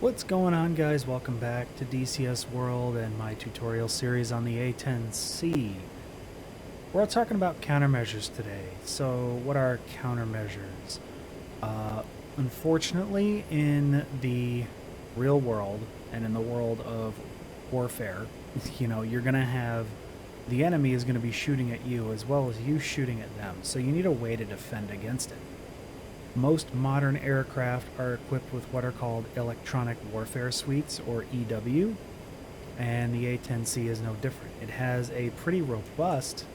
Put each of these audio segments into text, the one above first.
What's going on, guys? Welcome back to DCS World and my tutorial series on the A-10C. We're talking about countermeasures today. So what are countermeasures? Unfortunately, in the real world and in the world of warfare, you're going to have the enemy is going to be shooting at you as well as you shooting at them. So you need a way to defend against it. Most modern aircraft are equipped with what are called electronic warfare suites, or EW, and the A-10C is no different. It has a pretty robust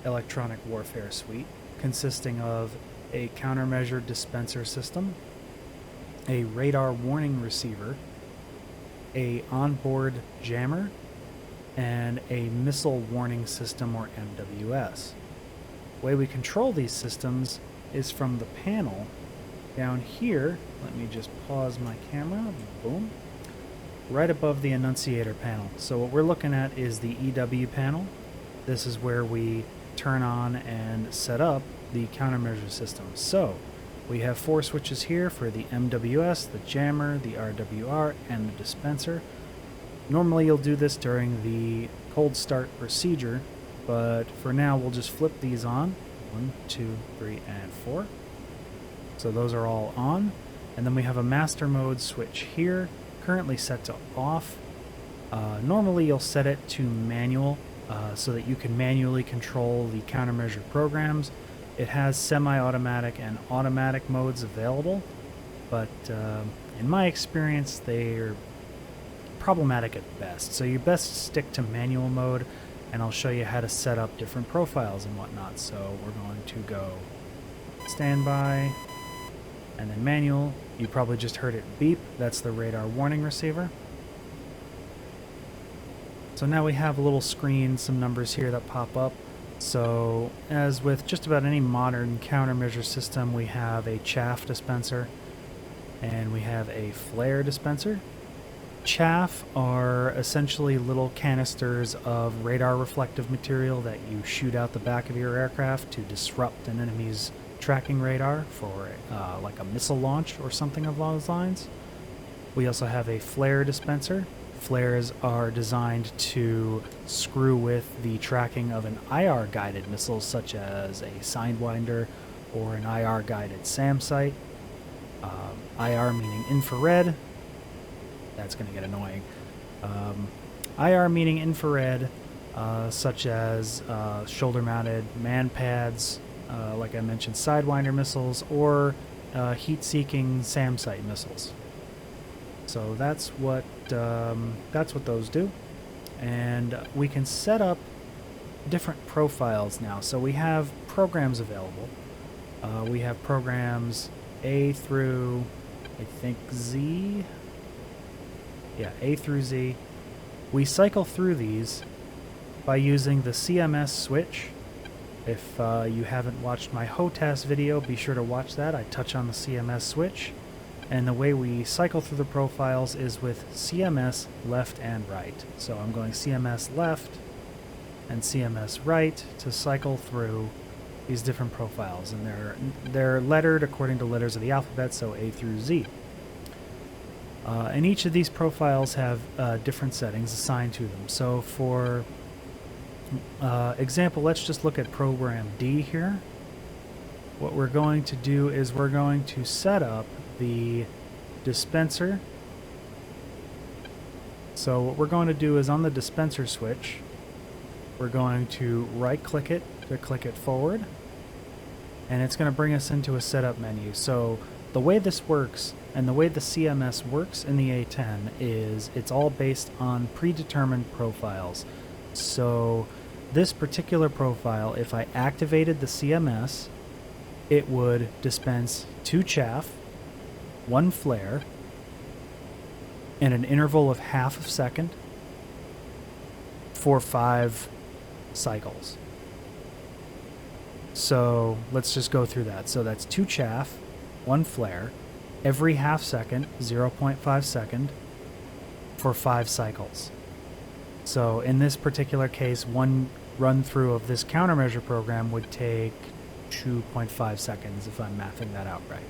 electronic warfare suite consisting of a countermeasure dispenser system, a radar warning receiver, a onboard jammer, and a missile warning system, or MWS. The way we control these systems is from the panel down here. Let me just pause my camera. Boom. Right above the annunciator panel. So what we're looking at is the EW panel. This is where we turn on and set up the countermeasure system. So we have 4 switches here for the MWS, the jammer, the RWR, and the dispenser. Normally you'll do this during the cold start procedure, but for now we'll just flip these on. 1, 2, 3, and 4. So those are all on, and then we have a master mode switch here, currently set to off. Normally you'll set it to manual so that you can manually control the countermeasure programs. It has semi-automatic and automatic modes available, but in my experience they're problematic at best. So you best stick to manual mode, and I'll show you how to set up different profiles and whatnot. So we're going to go standby, and then manual. You probably just heard it beep. That's the radar warning receiver. So now we have a little screen, some numbers here that pop up. So as with just about any modern countermeasure system, we have a chaff dispenser and we have a flare dispenser. Chaff are essentially little canisters of radar reflective material that you shoot out the back of your aircraft to disrupt an enemy's tracking radar for like a missile launch or something along those lines. We also have a flare dispenser. Flares are designed to screw with the tracking of an IR guided missile, such as a Sidewinder or an IR guided SAM site. IR meaning infrared. That's going to get annoying. IR meaning infrared, such as shoulder mounted man pads, like I mentioned, Sidewinder missiles, or heat-seeking SAM site missiles. So that's what those do, and we can set up different profiles now. So we have programs available. We have programs A through, I think, Z. Yeah, A through Z. We cycle through these by using the CMS switch. If you haven't watched my HOTAS video, be sure to watch that. I touch on the CMS switch. And the way we cycle through the profiles is with CMS left and right. So I'm going CMS left and CMS right to cycle through these different profiles. And they're lettered according to letters of the alphabet, so A through Z. And each of these profiles have different settings assigned to them. So for example, let's just look at program D here. What we're going to do is we're going to set up the dispenser. So what we're going to do is on the dispenser switch, we're going to right click it to click it forward, and it's going to bring us into a setup menu. So the way this works and the way the CMS works in the A-10 is it's all based on predetermined profiles. So this particular profile, if I activated the CMS, it would dispense 2 chaff, 1 flare, in an interval of half a second for 5 cycles. So let's just go through that. So that's 2 chaff, 1 flare, every half second, 0.5 second, for 5 cycles. So in this particular case, one run through of this countermeasure program would take 2.5 seconds if I'm mathing that out right.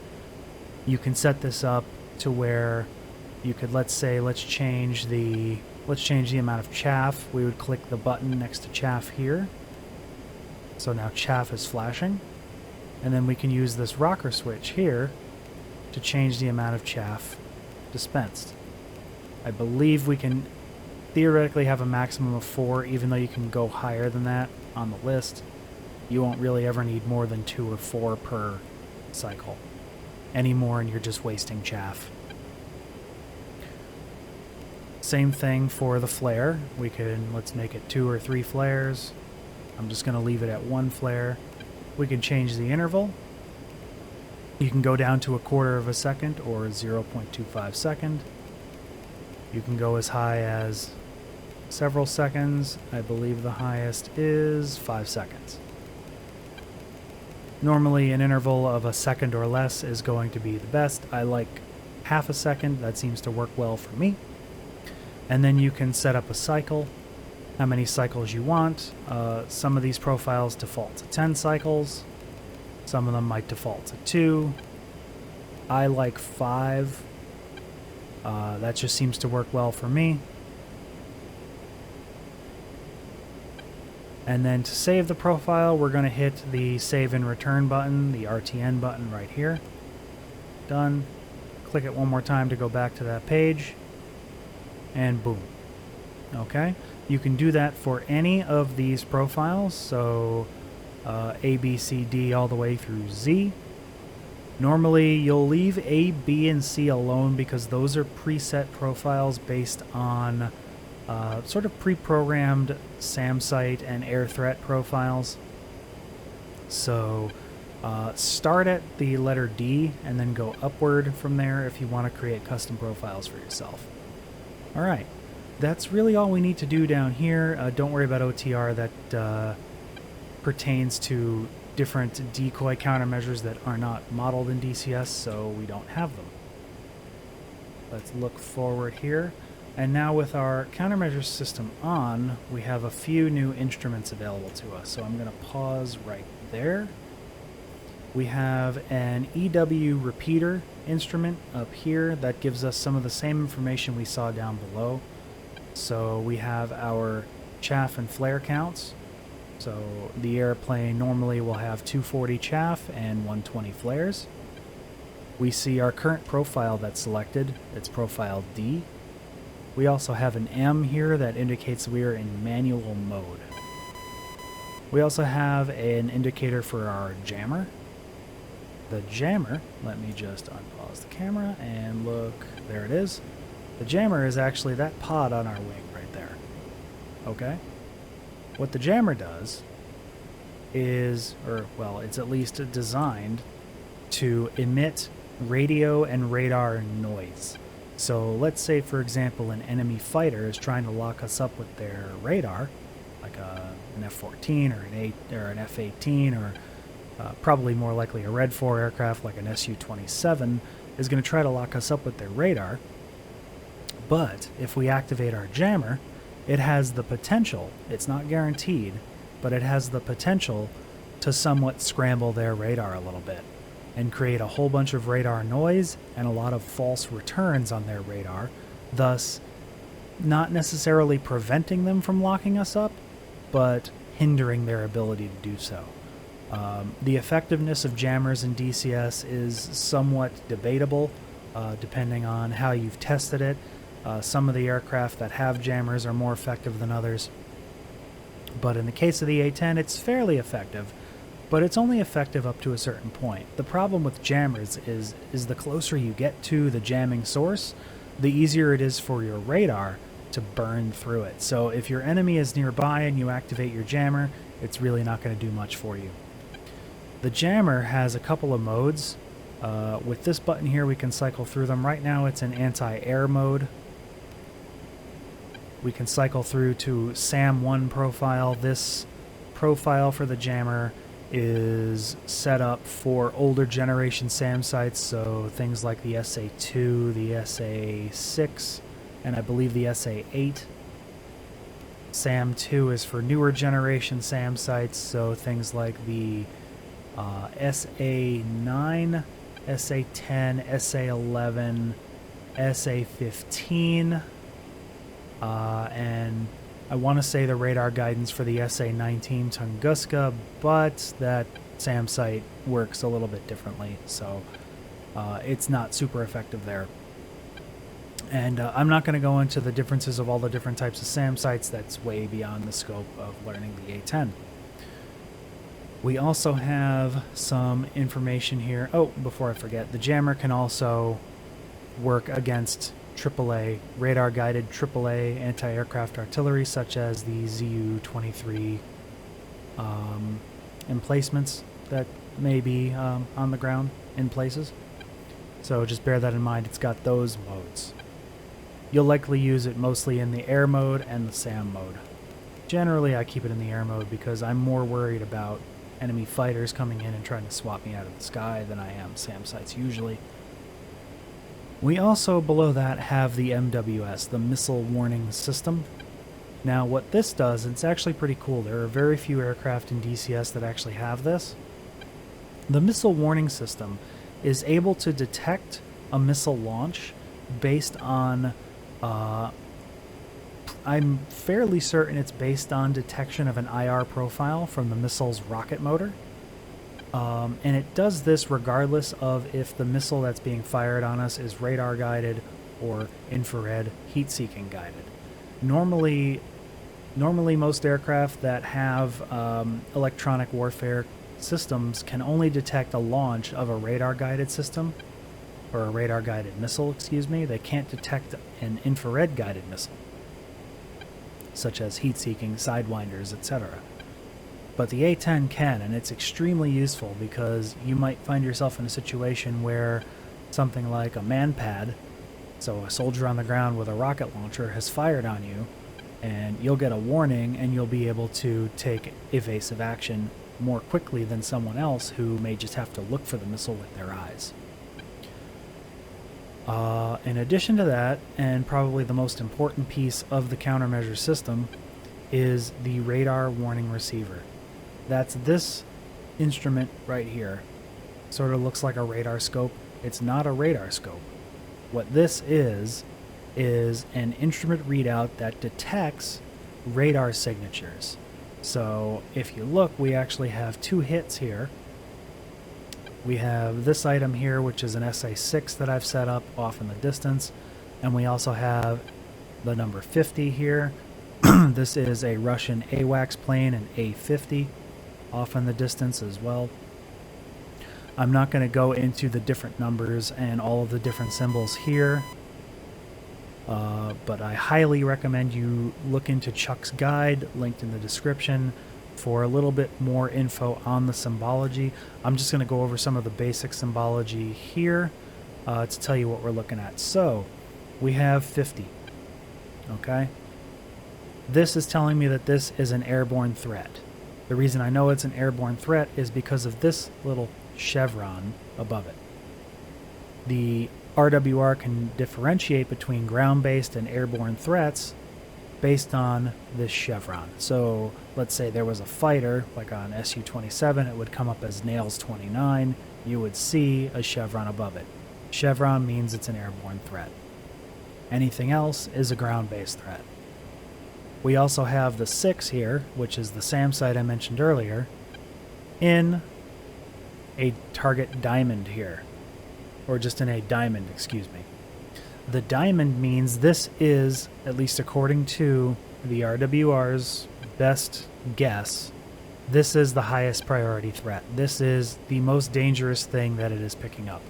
You can set this up to where You could, let's change the amount of chaff. We would click the button next to chaff here. So now chaff is flashing. And then we can use this rocker switch here to change the amount of chaff dispensed. I believe we can theoretically have a maximum of 4, even though you can go higher than that on the list. You won't really ever need more than 2 or 4 per cycle. Any more and you're just wasting chaff. Same thing for the flare. We can, let's make it 2 or 3 flares. I'm just going to leave it at 1 flare. We can change the interval. You can go down to 1/4 of a second or 0.25 second. You can go as high as several seconds. I believe the highest is 5 seconds. Normally an interval of a second or less is going to be the best. I like half a second. That seems to work well for me. And then you can set up a cycle, how many cycles you want. Some of these profiles default to 10 cycles. Some of them might default to 2. I like 5. That just seems to work well for me. And then to save the profile, we're going to hit the save and return button, the RTN button right here. Done. Click it one more time to go back to that page. And boom. Okay? You can do that for any of these profiles, so A, B, C, D, all the way through Z. Normally, you'll leave A, B, and C alone because those are preset profiles based on sort of pre-programmed SAM site and air threat profiles. So start at the letter D and then go upward from there if you want to create custom profiles for yourself. All right, that's really all we need to do down here. Don't worry about OTR. That pertains to different decoy countermeasures that are not modeled in DCS, so we don't have them. Let's look forward here. And now with our countermeasures system on, we have a few new instruments available to us. So I'm going to pause right there. We have an EW repeater instrument up here that gives us some of the same information we saw down below. So we have our chaff and flare counts. So the airplane normally will have 240 chaff and 120 flares. We see our current profile that's selected. It's profile D. We also have an M here that indicates we are in manual mode. We also have an indicator for our jammer. The jammer, let me just unpause the camera and look, there it is. The jammer is actually that pod on our wing right there. Okay? What the jammer does is, or well, it's at least designed to emit radio and radar noise. So let's say, for example, an enemy fighter is trying to lock us up with their radar, like an F-14 or an F-18 or probably more likely a Red 4 aircraft like an Su-27 is going to try to lock us up with their radar. But if we activate our jammer, it has the potential, it's not guaranteed, but it has the potential to somewhat scramble their radar a little bit and create a whole bunch of radar noise and a lot of false returns on their radar, thus not necessarily preventing them from locking us up, but hindering their ability to do so. The effectiveness of jammers in DCS is somewhat debatable, depending on how you've tested it. Some of the aircraft that have jammers are more effective than others. But in the case of the A-10, it's fairly effective, but it's only effective up to a certain point. The problem with jammers is the closer you get to the jamming source, the easier it is for your radar to burn through it. So if your enemy is nearby and you activate your jammer, it's really not going to do much for you. The jammer has a couple of modes. With this button here, we can cycle through them. Right now, it's in anti-air mode. We can cycle through to SAM1 profile. This profile for the jammer is set up for older generation SAM sites, so things like the SA2, the SA6, and I believe the SA8. SAM2 is for newer generation SAM sites, so things like the SA9, SA10, SA11, SA-15, and I want to say the radar guidance for the SA-19 Tunguska, but that SAM site works a little bit differently, so it's not super effective there. And I'm not going to go into the differences of all the different types of SAM sites. That's way beyond the scope of learning the A-10. We also have some information here. Oh, before I forget, the jammer can also work against AAA, radar-guided AAA anti-aircraft artillery, such as the ZU-23 emplacements that may be on the ground in places. So just bear that in mind. It's got those modes. You'll likely use it mostly in the air mode and the SAM mode. Generally, I keep it in the air mode because I'm more worried about enemy fighters coming in and trying to swap me out of the sky than I am SAM sites usually. We also, below that, have the MWS, the Missile Warning System. Now, what this does, it's actually pretty cool. There are very few aircraft in DCS that actually have this. The Missile Warning System is able to detect a missile launch based on, I'm fairly certain it's based on detection of an IR profile from the missile's rocket motor. And it does this regardless of if the missile that's being fired on us is radar guided or infrared heat-seeking guided. Normally most aircraft that have electronic warfare systems can only detect a launch of a radar-guided system, or a radar-guided missile, excuse me. They can't detect an infrared-guided missile, such as heat-seeking, sidewinders, etc. But the A-10 can, and it's extremely useful because you might find yourself in a situation where something like a man-pad, so a soldier on the ground with a rocket launcher, has fired on you, and you'll get a warning and you'll be able to take evasive action more quickly than someone else who may just have to look for the missile with their eyes. In addition to that, and probably the most important piece of the countermeasure system, is the radar warning receiver. That's this instrument right here. Sort of looks like a radar scope. It's not a radar scope. What this is an instrument readout that detects radar signatures. So if you look, we actually have two hits here. We have this item here, which is an SA-6 that I've set up off in the distance, and we also have the number 50 here. This is a Russian AWACS plane, an A-50, off in the distance as well. I'm not going to go into the different numbers and all of the different symbols here, but I highly recommend you look into Chuck's guide, linked in the description, for a little bit more info on the symbology. I'm just going to go over some of the basic symbology here to tell you what we're looking at. So, we have 50, okay? This is telling me that this is an airborne threat. The reason I know it's an airborne threat is because of this little chevron above it. The RWR can differentiate between ground-based and airborne threats based on this chevron. So let's say there was a fighter, like on Su-27, it would come up as Nails 29. You would see a chevron above it. Chevron means it's an airborne threat. Anything else is a ground-based threat. We also have the 6 here, which is the SAM site I mentioned earlier, in a target diamond here. Or just in a diamond, excuse me. The diamond means this is, at least according to the RWR's best guess, this is the highest priority threat. This is the most dangerous thing that it is picking up.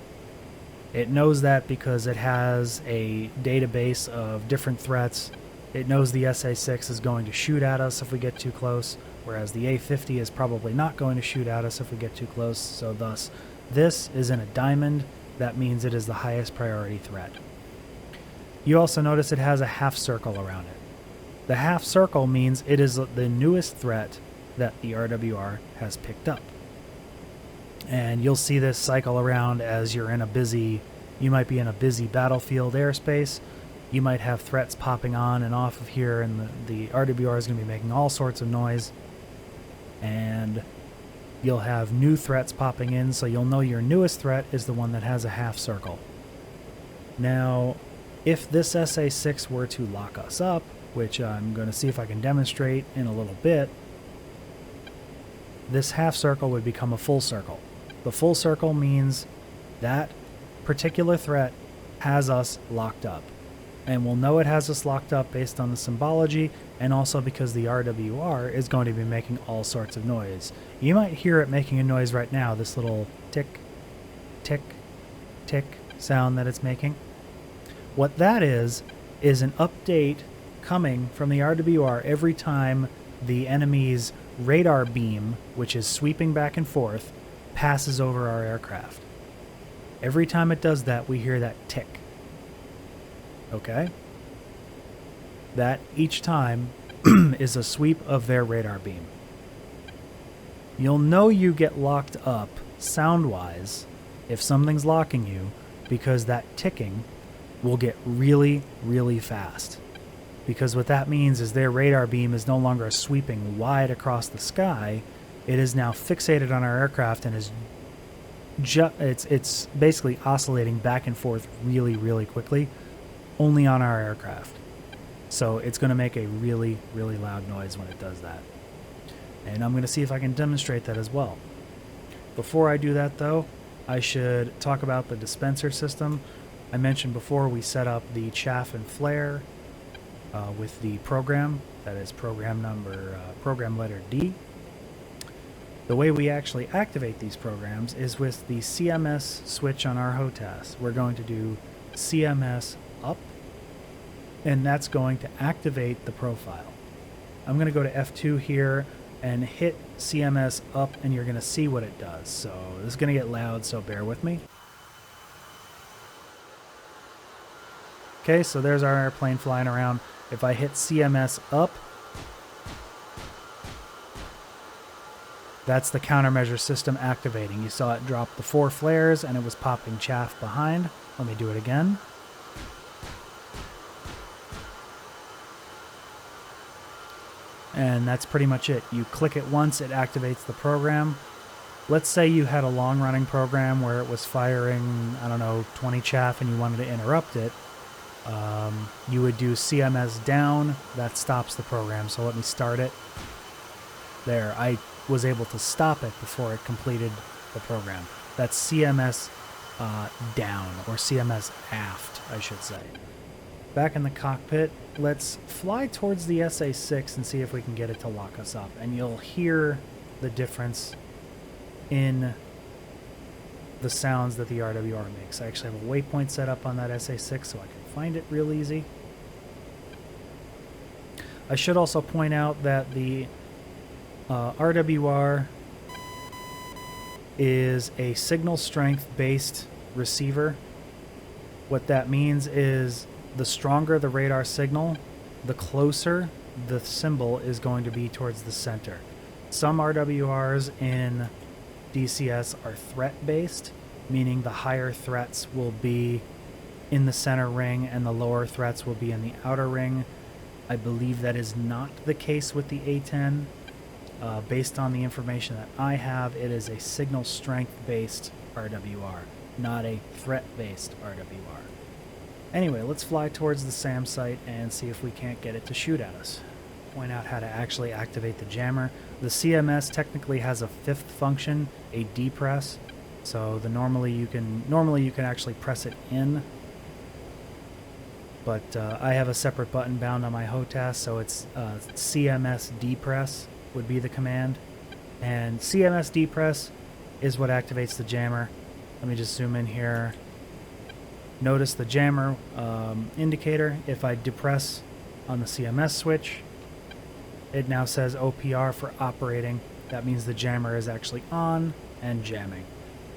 It knows that because it has a database of different threats. It knows the SA-6 is going to shoot at us if we get too close, whereas the A-50 is probably not going to shoot at us if we get too close, so thus, this is in a diamond. That means it is the highest priority threat. You also notice it has a half circle around it. The half circle means it is the newest threat that the RWR has picked up. And you'll see this cycle around as you're in a busy, you might be in a busy battlefield airspace. You might have threats popping on and off of here, and the RWR is going to be making all sorts of noise. And you'll have new threats popping in, so you'll know your newest threat is the one that has a half circle. Now, If this SA-6 were to lock us up, which I'm going to see if I can demonstrate in a little bit, this half circle would become a full circle. The full circle means that particular threat has us locked up. And we'll know it has us locked up based on the symbology, and also because the RWR is going to be making all sorts of noise. You might hear it making a noise right now, this little tick, tick, tick sound that it's making. What that is an update coming from the RWR every time the enemy's radar beam, which is sweeping back and forth, passes over our aircraft. Every time it does that, we hear that tick. Okay? That each time is a sweep of their radar beam. You'll know you get locked up sound-wise if something's locking you, because that ticking will get really, really fast. Because what that means is their radar beam is no longer sweeping wide across the sky. It is now fixated on our aircraft and is it's basically oscillating back and forth really, really quickly, only on our aircraft. So it's going to make a really, really loud noise when it does that. And I'm going to see if I can demonstrate that as well. Before I do that, though, I should talk about the dispenser system. I mentioned before we set up the chaff and flare with the program. That is program letter D. The way we actually activate these programs is with the CMS switch on our HOTAS. We're going to do CMS up, and that's going to activate the profile. I'm going to go to F2 here and hit CMS up, and you're going to see what it does. So this is going to get loud, so bear with me. Okay, so there's our airplane flying around. If I hit CMS up, that's the countermeasure system activating. You saw it drop the 4 flares and it was popping chaff behind. Let me do it again. And that's pretty much it. You click it once, it activates the program. Let's say you had a long-running program where it was firing, I don't know, 20 chaff and you wanted to interrupt it. You would do CMS down. That stops the program. So let me start it. There, I was able to stop it before it completed the program. That's CMS down, or CMS aft, I should say. Back in the cockpit, let's fly towards the SA-6 and see if we can get it to lock us up. And you'll hear the difference in the sounds that the RWR makes. I actually have a waypoint set up on that SA-6 so I can find it real easy. I should also point out that the RWR is a signal strength based receiver. What that means is the stronger the radar signal, the closer the symbol is going to be towards the center. Some RWRs in DCS are threat based, meaning the higher threats will be in the center ring and the lower threats will be in the outer ring. I believe that is not the case with the A-10. Based on the information that I have, it is a signal strength-based RWR, not a threat-based RWR. Anyway, let's fly towards the SAM site and see if we can't get it to shoot at us. Point out how to actually activate the jammer. The CMS technically has a 5th function, a depress. So normally you can actually press it in. But I have a separate button bound on my HOTAS, so it's CMS depress would be the command. And CMS depress is what activates the jammer. Let me just zoom in here. Notice the jammer indicator. If I depress on the CMS switch, it now says OPR for operating. That means the jammer is actually on and jamming.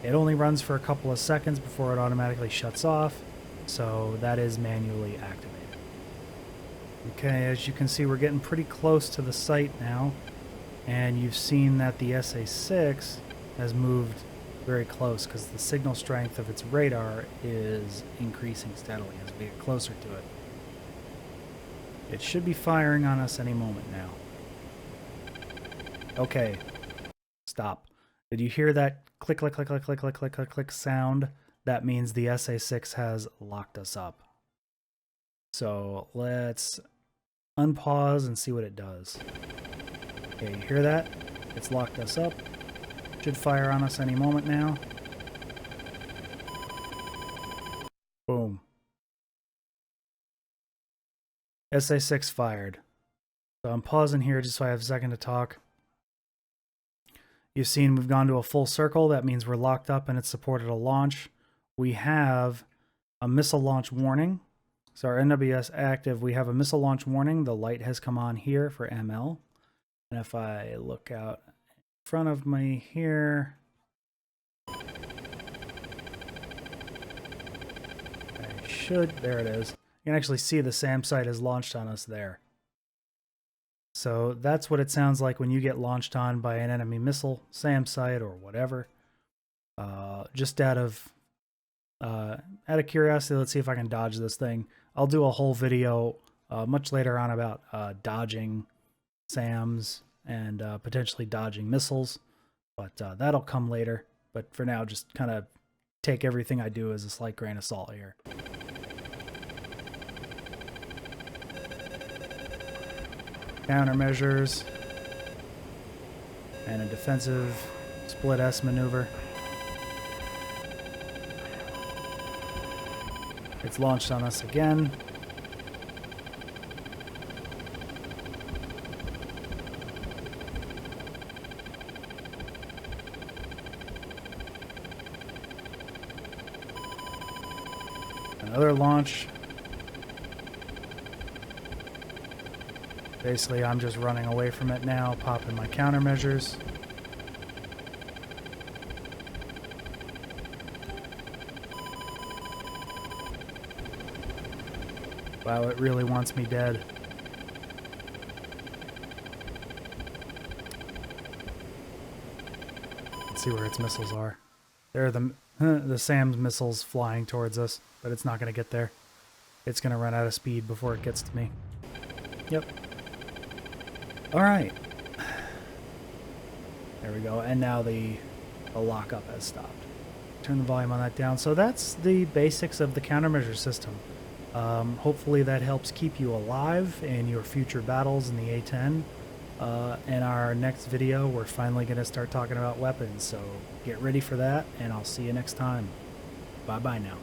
It only runs for a couple of seconds before it automatically shuts off, so that is manually activated. Okay, as you can see, we're getting pretty close to the site now, and you've seen that the SA-6 has moved very close because the signal strength of its radar is increasing steadily as we get closer to it. It should be firing on us any moment now. Okay, stop. Did you hear that click, click, click, click, click, click, click, click, click sound? That means the SA-6 has locked us up. So let's unpause and see what it does. Okay, you hear that? It's locked us up. Should fire on us any moment now. Boom. SA-6 fired. So I'm pausing here just so I have a second to talk. You've seen we've gone to a full circle. That means we're locked up and it's supported a launch. We have a missile launch warning. So our NWS active, we have a missile launch warning. The light has come on here for ML. And if I look out in front of me here, I should, there it is. You can actually see the SAM site has launched on us there. So that's what it sounds like when you get launched on by an enemy missile, SAM site, or whatever. Just out of curiosity, let's see if I can dodge this thing. I'll do a whole video much later on about dodging SAMs and potentially dodging missiles, but that'll come later. But for now, just kind of take everything I do as a slight grain of salt here. Countermeasures and a defensive split S maneuver. It's launched on us again. Another launch. Basically, I'm just running away from it now, popping my countermeasures. Wow, it really wants me dead. Let's see where its missiles are. There are the SAM's missiles flying towards us, but it's not going to get there. It's going to run out of speed before it gets to me. Yep. Alright. There we go. And now the lockup has stopped. Turn the volume on that down. So that's the basics of the countermeasure system. Hopefully that helps keep you alive in your future battles in the A-10. In our next video, we're finally going to start talking about weapons. So get ready for that, and I'll see you next time. Bye-bye now.